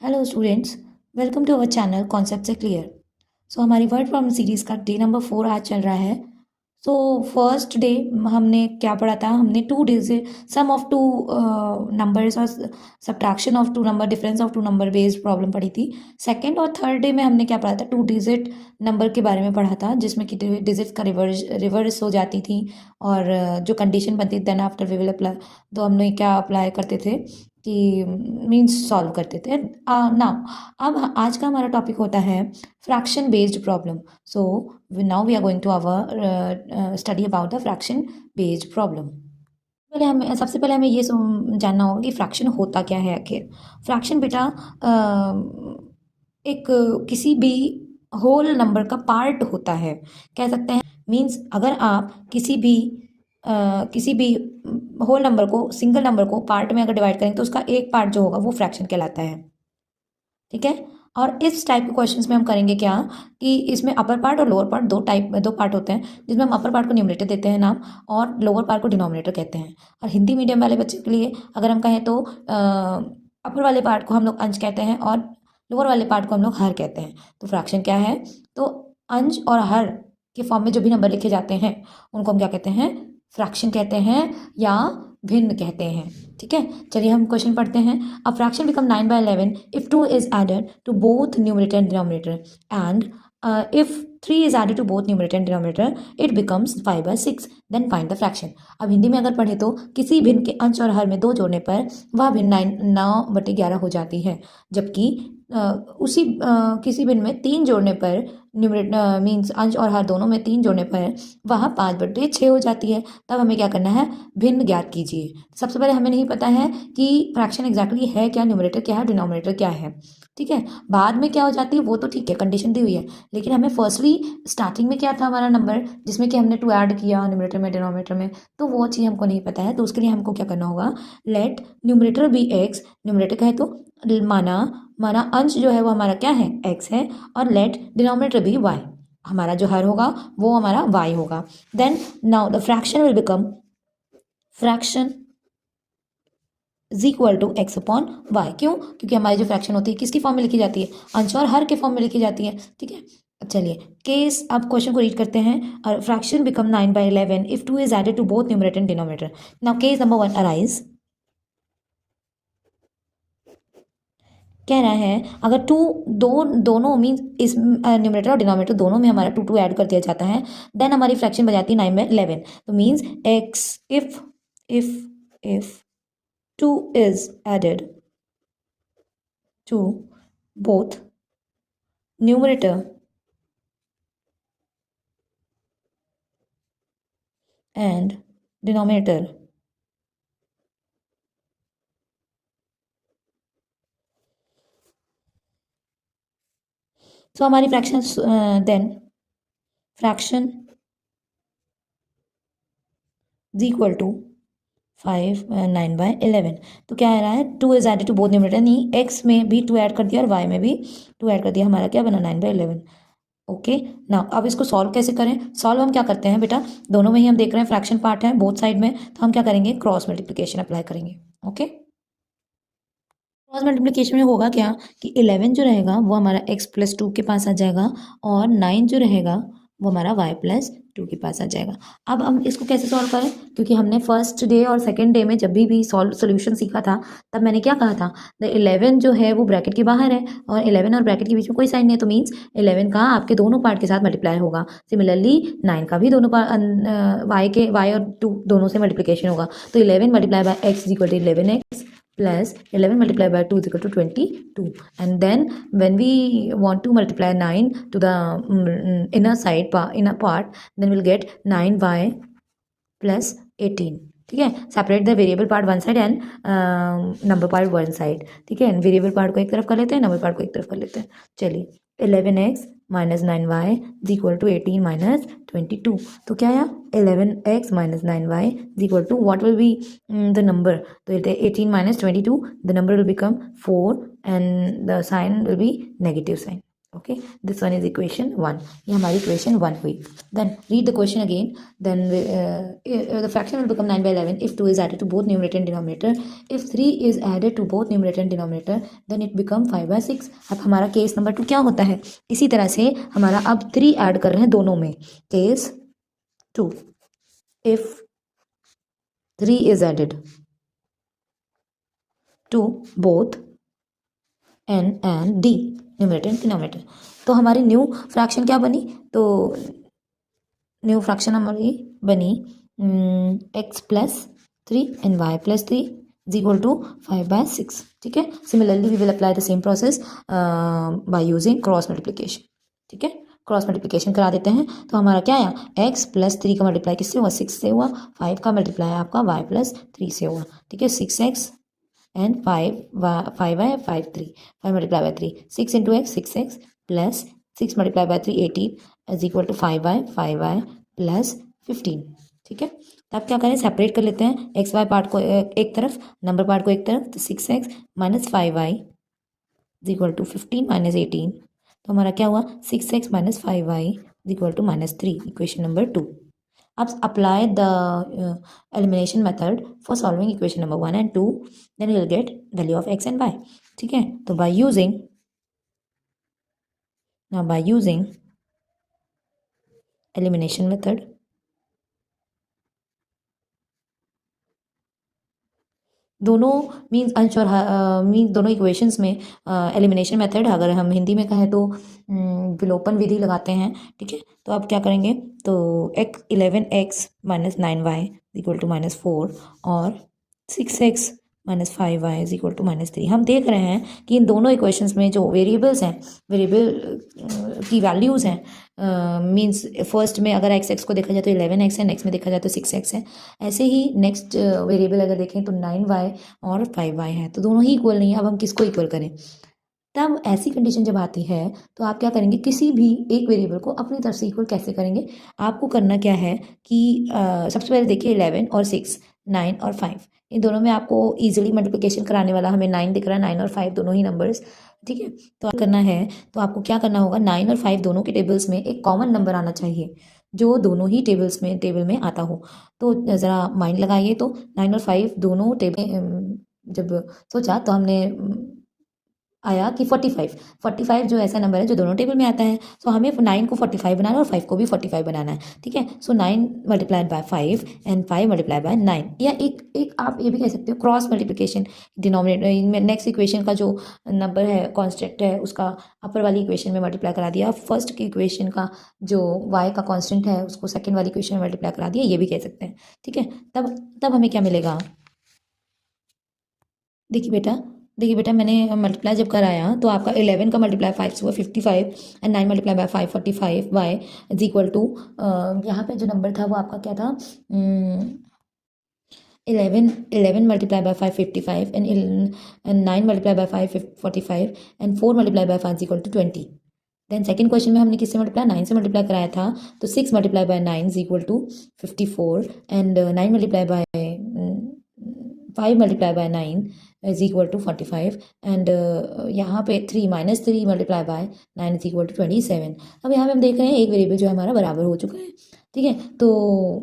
Hello students, welcome to our channel concept से clear. So हमारी word problem series का day number 4 आज चल रहा है। सो फर्स्ट डे हमने क्या पढ़ा था? हमने two digit sum of two numbers और subtraction of two number, difference of two number based problem पढ़ी थी। सेकंड और थर्ड डे में हमने क्या पढ़ा था? टू डिजिट नंबर के बारे में पढ़ा था, जिसमें कि डिजिट्स का रिवर्स हो जाती थी और जो कंडीशन बनती थी then after we will apply, तो हम लोग क्या अप्लाई करते थे कि मीन्स सॉल्व करते थे। नाउ अब आज का हमारा टॉपिक होता है fraction based problem. So now we are going to our study about the fraction based problem. सबसे पहले हमें ये जानना होगा कि फ्रैक्शन होता क्या है आखिर। फ्रैक्शन बेटा एक किसी भी होल नंबर का पार्ट होता है, कह सकते हैं। मीन्स अगर आप किसी भी होल नंबर को, सिंगल नंबर को पार्ट में अगर डिवाइड करेंगे तो उसका एक पार्ट जो होगा वो फ्रैक्शन कहलाता है। ठीक है। और इस टाइप के क्वेश्चंस में हम करेंगे क्या कि इसमें अपर पार्ट और लोअर पार्ट दो पार्ट होते हैं, जिसमें हम अपर पार्ट को न्यूमरेटर देते हैं नाम और लोअर पार्ट को डिनोमिनेटर कहते हैं। और हिंदी मीडियम वाले बच्चे के लिए अगर हम कहें तो अपर वाले पार्ट को हम लोग अंश कहते हैं और लोअर वाले पार्ट को हम लोग हर कहते हैं। तो फ्रैक्शन क्या है? तो अंश और हर के फॉर्म में जो भी नंबर लिखे जाते हैं उनको हम क्या कहते हैं? फ्रैक्शन कहते हैं या भिन्न कहते हैं। ठीक है, चलिए हम क्वेश्चन पढ़ते हैं। A fraction become 9/11 if 2 is added to both numerator and denominator and if 3 is added to both numerator and denominator it becomes 5/6, then find the fraction। अब हिंदी में अगर पढ़े तो किसी भिन्न के अंश और हर में 2 जोड़ने पर वह भिन्न 9/11 हो जाती है, जबकि उसी किसी भिन्न में 3 जोड़ने पर न्यूमरेटर मीन्स अंश और हर दोनों में 3 जोड़ने पर वह 5/6 हो जाती है। तब हमें क्या करना है? भिन्न ज्ञात कीजिए। सबसे पहले हमें नहीं पता है कि फ्रैक्शन एग्जैक्टली है क्या, न्यूमरेटर क्या है, डिनोमिनेटर क्या है। ठीक है, बाद में क्या हो जाती है वो तो ठीक है, कंडीशन दी हुई है, लेकिन हमें फर्स्टली स्टार्टिंग में क्या था हमारा नंबर जिसमें कि हमने 2 ऐड किया न्यूमरेटर में डिनोमिनेटर में, तो वो चीज़ हमको नहीं पता है। तो उसके लिए हमको क्या करना होगा? Let numerator be x, numerator का है तो माना माना अंश जो है वो हमारा क्या है? एक्स है, और लेट डिनोमिनेटर बी वाई, हमारा जो हर होगा वो हमारा वाई होगा। Then now the fraction will become fraction is equal to x upon y. क्यों? क्योंकि हमारी जो फ्रैक्शन होती है किसकी फॉर्म में लिखी जाती है? अंश और हर के फॉर्म में लिखी जाती है। ठीक है, चलिए केस, अब क्वेश्चन को रीड करते हैं। और fraction become 9/11 if 2 is added to both numerator and denominator. Now case number 1 arise, कह रहा है अगर दोनों मीन्स इस न्यूमरेटर और डिनोमिनेटर दोनों में हमारा 2 ऐड कर दिया जाता है, देन हमारी फ्रैक्शन बन जाती है 9/11। तो means x if 2 is added to both numerator and denominator, so हमारी fraction then fraction is equal to 9/11। तो क्या आ रहा है? 2 is added to both numerator, नहीं एक्स में भी 2 ऐड कर दिया और वाई में भी 2 ऐड कर दिया, हमारा क्या बना? 9/11। ओके, ना अब इसको सॉल्व कैसे करें? सॉल्व हम क्या करते हैं बेटा, दोनों में ही हम देख रहे हैं फ्रैक्शन पार्ट है बोथ साइड में, तो हम क्या करेंगे? क्रॉस मल्टीप्लिकेशन अप्लाई करेंगे। ओके, क्रॉस मल्टीप्लिकेशन में होगा क्या कि 11 जो रहेगा वो हमारा x+2 के पास आ जाएगा और 9 जो रहेगा वो हमारा y+2 के पास आ जाएगा। अब हम इसको कैसे सॉल्व करें? क्योंकि हमने फर्स्ट डे और सेकंड डे में जब भी सोल्यूशन सीखा था तब मैंने क्या कहा था? द 11 जो है वो ब्रैकेट के बाहर है और 11 और ब्रैकेट के बीच में कोई साइन नहीं है, तो मीन्स 11 का आपके दोनों पार्ट के साथ मल्टीप्लाई होगा। सिमिलरली 9 का भी दोनों y और 2 दोनों से मल्टीप्लिकेशन होगा। तो 11 multiply by x is equal to 11x plus 11 multiplied by 2 is equal to 22, and then when we want to multiply 9 to the inner part, then we'll get 9y plus 18। ठीक है, separate the variable part one side and number part one side. ठीक है, variable part को एक तरफ कर लेते हैं, नंबर पार्ट को एक तरफ कर लेते हैं। चलिए 11x minus 9y is equal to 18 minus 22। तो क्या आया? 11x minus 9y is equal to what will be the number? तो 18 minus 22, the number will become 4 and the sign will be negative sign. Okay, this one is equation 1, ये हमारी equation 1 हुई. Then read the question again. Then the fraction will become 9/11 if 2 is added to both numerator and denominator. If 3 is added to both numerator and denominator, then it become 5/6. अब हमारा case number 2 क्या होता है? इसी तरह से हमारा अब 3 ऐड कर रहे हैं दोनों में. Case 2, if 3 is added to both n and d, numerator and denominator, तो हमारी न्यू फ्रैक्शन क्या बनी? तो न्यू फ्रैक्शन हमारी बनी x plus 3 and y plus 3 is equal to 5/6. ठीक है. Similarly we will apply the same process by using cross multiplication. ठीक है, क्रॉस मल्टीप्लिकेशन करा देते हैं. तो हमारा क्या आया? x प्लस 3 का मल्टीप्लाई किससे हुआ? 6 से हुआ. 5 का मल्टीप्लाई आपका y प्लस 3 से हुआ. ठीक है, 6x and 5y 5 3, 5 multiplied by 3, 6 into x 6x plus 6 multiplied by 3 18 is equal to 5y plus 15. ठीक है. तो आप क्या करें? सेपरेट कर लेते हैं एक्स वाई पार्ट को एक तरफ, नंबर पार्ट को एक तरफ. तो 6x minus 5y is equal to 15 minus 18. तो हमारा क्या हुआ? 6x minus 5y is equal to -3. Equation number 2. अब apply the elimination method for solving equation number 1 and 2, then you will get value of x and y. ठीक है. तो by using elimination method, दोनों means answer means दोनों equations में elimination method, अगर हम हिंदी में कहें तो विलोपन विधि लगाते हैं. ठीक है. तो आप क्या करेंगे? तो 11x minus 9y equal to -4 और 6x minus 5y is equal to -3. हम देख रहे हैं कि इन दोनों इक्वेशंस में जो वेरिएबल्स हैं, वेरिएबल की वैल्यूज़ हैं, मीन्स फर्स्ट में अगर x को देखा जाए तो 11x है, नेक्स्ट में देखा जाए तो 6x है. ऐसे ही नेक्स्ट वेरिएबल अगर देखें तो 9y और 5y है. तो दोनों ही इक्वल नहीं है. अब हम किसको इक्वल करें? तब ऐसी कंडीशन जब आती है तो आप क्या करेंगे? किसी भी एक वेरिएबल को अपनी तरफ से इक्वल कैसे करेंगे? आपको करना क्या है कि सबसे पहले देखिए 11 और 6, 9 और 5, इन दोनों में आपको ईजिली मल्टीप्लिकेशन कराने वाला हमें 9 दिख रहा है. 9 और 5 दोनों ही नंबर्स. ठीक है. तो करना है तो आपको क्या करना होगा? 9 और 5 दोनों के टेबल्स में एक कॉमन नंबर आना चाहिए जो दोनों ही टेबल में आता हो. तो ज़रा माइंड लगाइए. तो 9 और 5 दोनों टेबल जब सोचा तो हमने आया कि 45 जो ऐसा नंबर है जो दोनों टेबल में आता है. सो हमें 9 को 45 बनाना है और 5 को भी 45 बनाना है. ठीक है. सो 9 multiplied by 5 and 5 multiplied by 9, या एक आप ये भी कह सकते हो क्रॉस मल्टीप्लिकेशन. डिनोमिनेटर में नेक्स्ट इक्वेशन का जो नंबर है कॉन्स्टेंट है उसका अपर वाली इक्वेशन में मल्टीप्लाई करा दिया. फर्स्ट की इक्वेशन का जो y का कॉन्स्टेंट है उसको सेकेंड वाली इक्वेशन में मल्टीप्लाई करा दिया, ये भी कह सकते हैं. ठीक है. तब हमें क्या मिलेगा? देखिए बेटा मैंने मल्टीप्लाई जब कराया तो आपका 11 का मल्टीप्लाई 5 से हुआ 55 and 9 multiply by 5 45 y is equal to, यहाँ पे जो नंबर था वो आपका क्या था? 11 multiply by 5 55 and 9 multiply by 5 45 and 4 multiply by 5 equal to 20. Then second question में हमने किससे मल्टीप्लाई? 9 से मल्टीप्लाई कराया था. तो 6 multiply by 9 is equal to 54 and 9 multiply by 5 multiply by 9 is equal to 45 and यहाँ पे 3 multiply by 9 is equal to 27. अब यहाँ पे हम देख रहे हैं एक वेरिएबल जो है हमारा बराबर हो चुका है. ठीक है. तो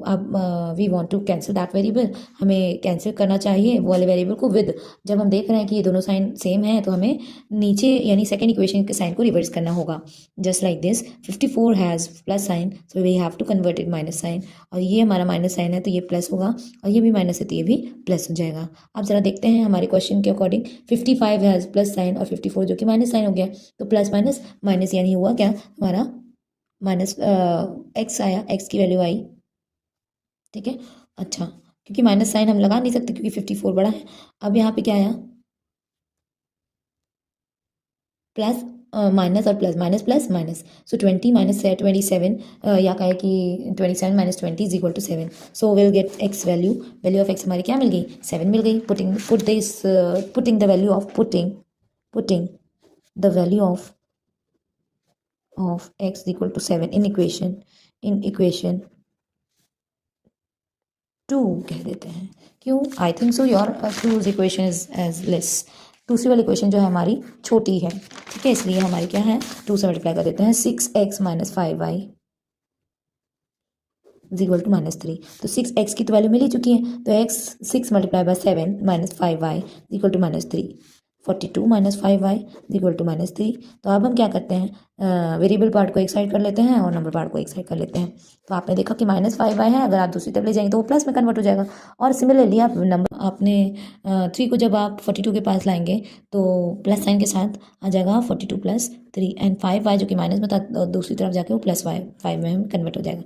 अब we want to cancel that variable, हमें कैंसिल करना चाहिए वो वाले वेरिएबल को विद. जब हम देख रहे हैं कि ये दोनों साइन सेम है तो हमें नीचे यानी सेकेंड इक्वेशन के साइन को रिवर्स करना होगा. Just like this 54 has plus sign so we have to convert it minus sign, और ये हमारा माइनस साइन है तो ये प्लस होगा, और ये भी माइनस है तो ये भी प्लस हो जाएगा. अब ज़रा देखते हैं हमारे क्वेश्चन के अकॉर्डिंग 55 हैज़ प्लस साइन और 54 जो कि माइनस साइन हो गया. तो प्लस माइनस माइनस यानी हुआ क्या हमारा? माइनस एक्स आया, एक्स की वैल्यू आई. ठीक है. अच्छा, क्योंकि माइनस साइन हम लगा नहीं सकते क्योंकि 54 बड़ा है. अब यहाँ पे क्या आया? प्लस माइनस और plus minus plus minus. So 20 minus 27, या कहे कि 27 minus 20 is equal to 7. So will get x value of x हमारी क्या मिल गई? 7 मिल गई. Putting the value of putting the value of x equal to 7 in equation 2 कह देते हैं. क्यों? I think so your 2's equation is as less. दूसरी वाली इक्वेशन जो है हमारी छोटी है, ठीक है, इसलिए हमारी क्या है, 2 से मल्टीप्लाई कर देते हैं। 6x minus 5y is equal to -3। तो 6x की तो वैल्यू मिल ही चुकी है, तो x 6 multiply by 7 minus 5y is equal to -3। 42 minus 5y is equal to -3। तो अब हम क्या करते हैं, वेरिएबल पार्ट को एक साइड कर लेते हैं और नंबर पार्ट को एक साइड कर लेते हैं। तो आपने देखा कि -5y है, अगर आप दूसरी तरफ ले जाएंगे तो वो प्लस में कन्वर्ट हो जाएगा। और सिमिलरली आप नंबर आपने 3 को जब आप 42 के पास लाएंगे तो प्लस साइन के साथ आ जाएगा 42 प्लस 3 एंड 5y जो कि माइनस में था, दूसरी तरफ जाके वो प्लस 5 में कन्वर्ट हो जाएगा।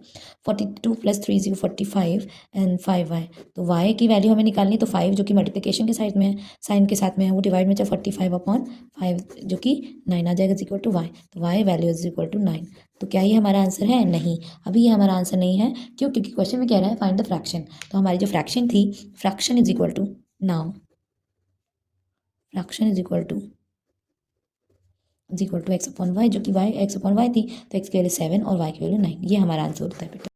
42 प्लस 3 इज 45 एंड 5y। तो y की वैल्यू हमें निकालनी, तो 5 जो कि मल्टीप्लिकेशन के साइड में है, साइन के साथ में है, वो डिवाइड में 45/5 जो कि 9 आ जाएगा इज इक्वल टू y। तो y value is equal to 9। तो क्या ये हमारा आंसर है? नहीं, अभी ये हमारा आंसर नहीं है। क्यों? क्योंकि क्वेश्चन में कह रहा है फाइंड द फ्रैक्शन। तो हमारी जो फ्रैक्शन थी, fraction is equal to now fraction is equal to x/y, जो कि y x/y थी, तो x की वैल्यू 7 और y की वैल्यू 9। ये हमारा आंसर होता है बेटा।